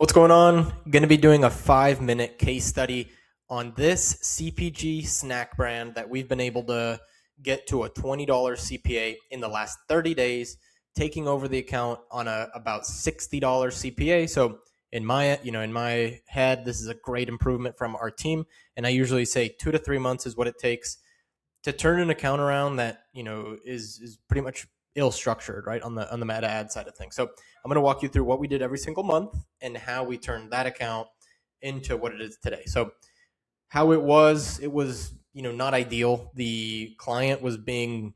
What's going on? Going to be doing a 5-minute case study on this CPG snack brand that we've been able to get to a $20 CPA in the last 30 days, taking over the account on a about $60 CPA. So in my head, this is a great improvement from our team. And I usually say 2 to 3 months is what it takes to turn an account around that, is pretty much ill structured, right? On the meta ad side of things. So I'm going to walk you through what we did every single month and how we turned that account into what it is today. So how it was not ideal. The client was being,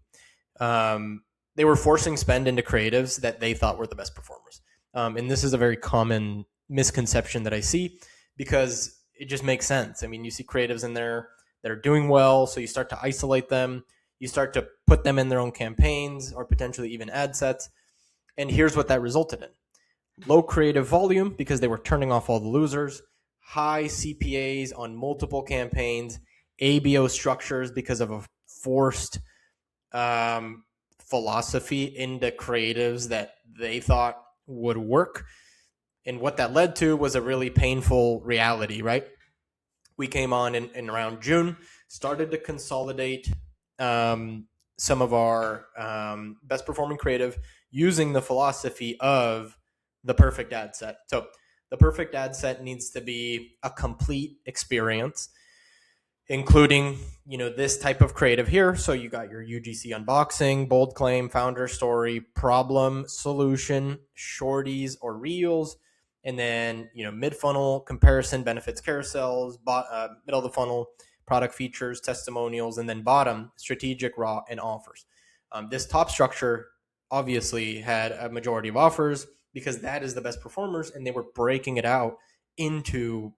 they were forcing spend into creatives that they thought were the best performers. And this is a very common misconception that I see because it just makes sense. I mean, you see creatives in there that are doing well, so you start to isolate them. You start to put them in their own campaigns or potentially even ad sets. And here's what that resulted in. Low creative volume because they were turning off all the losers, high CPAs on multiple campaigns, ABO structures because of a forced philosophy into creatives that they thought would work. And what that led to was a really painful reality, right? We came on in around June, started to consolidate some of our best performing creative using the philosophy of the perfect ad set. So the perfect ad set needs to be a complete experience, including, this type of creative here. So you got your UGC unboxing, bold claim, founder story, problem, solution, shorties or reels, and then, mid-funnel comparison, benefits, carousels, middle of the funnel, product features, testimonials, and then bottom, strategic, raw, and offers. This top structure obviously had a majority of offers because that is the best performers, and they were breaking it out into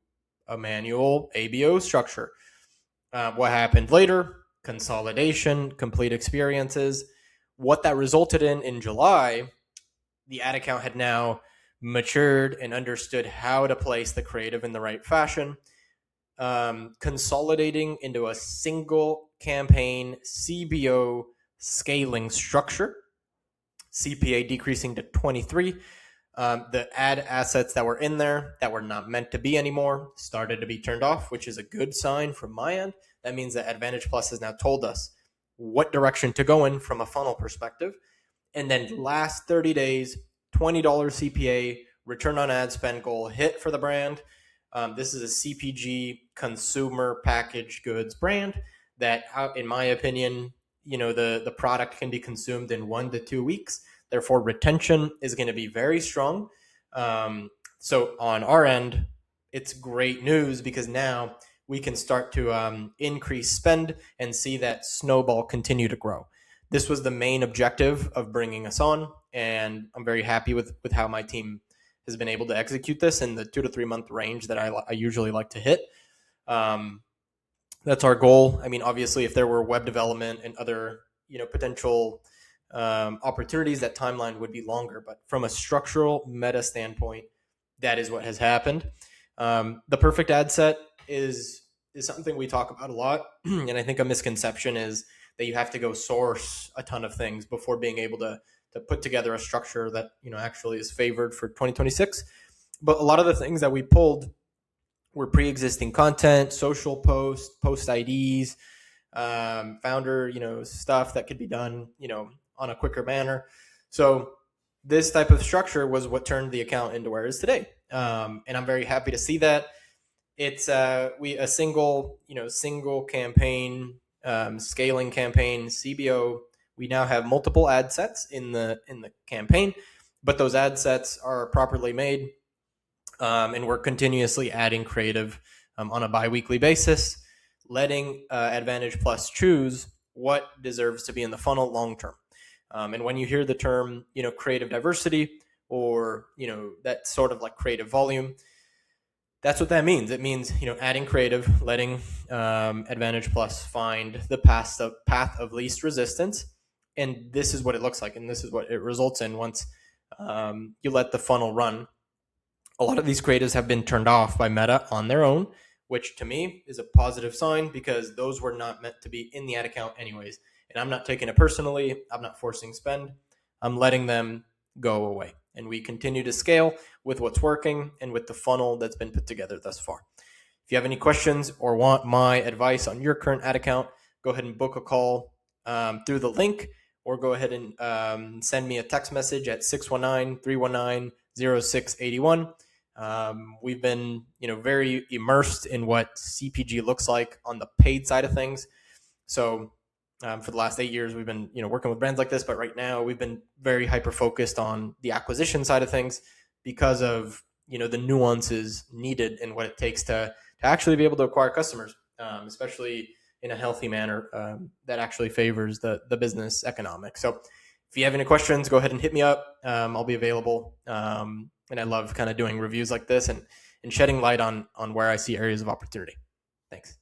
a manual ABO structure. What happened later? Consolidation, complete experiences. What that resulted in July, the ad account had now matured and understood how to place the creative in the right fashion. Consolidating into a single campaign CBO scaling structure, CPA decreasing to 23. The ad assets that were in there that were not meant to be anymore started to be turned off, which is a good sign from my end. That means that Advantage Plus has now told us what direction to go in from a funnel perspective. And then last 30 days, $20 CPA, return on ad spend goal hit for the brand. This is a CPG consumer packaged goods brand that, in my opinion, the product can be consumed in 1 to 2 weeks. Therefore, retention is going to be very strong. So on our end, it's great news because now we can start to increase spend and see that snowball continue to grow. This was the main objective of bringing us on, and I'm very happy with how my team has been able to execute this in the 2 to 3 month range that I usually like to hit. That's our goal. I mean, obviously, if there were web development and other potential opportunities, that timeline would be longer. But from a structural meta standpoint, that is what has happened. The perfect ad set is something we talk about a lot, and I think a misconception is that you have to go source a ton of things before being able to put together a structure that actually is favored for 2026. But a lot of the things that we pulled were pre-existing content, social post IDs, founder stuff that could be done on a quicker manner. So this type of structure was what turned the account into where it is today, and I'm very happy to see that. It's a single campaign, scaling campaign, CBO. We now have multiple ad sets in the campaign, but those ad sets are properly made, and we're continuously adding creative on a bi-weekly basis, letting Advantage Plus choose what deserves to be in the funnel long term. And when you hear the term, creative diversity or that sort of like creative volume, that's what that means. It means adding creative, letting Advantage Plus find the path of least resistance. And this is what it looks like, and this is what it results in once you let the funnel run. A lot of these creatives have been turned off by Meta on their own, which to me is a positive sign because those were not meant to be in the ad account anyways. And I'm not taking it personally. I'm not forcing spend. I'm letting them go away. and we continue to scale with what's working and with the funnel that's been put together thus far. If you have any questions or want my advice on your current ad account, go ahead and book a call through the link, or go ahead and send me a text message at 619-319-0681. We've been, very immersed in what CPG looks like on the paid side of things. So for the last 8 years, we've been, working with brands like this, but right now we've been very hyper focused on the acquisition side of things because of, the nuances needed and what it takes to actually be able to acquire customers, especially in a healthy manner that actually favors the business economics. So if you have any questions, go ahead and hit me up. I'll be available. And I love kind of doing reviews like this and shedding light on where I see areas of opportunity. Thanks.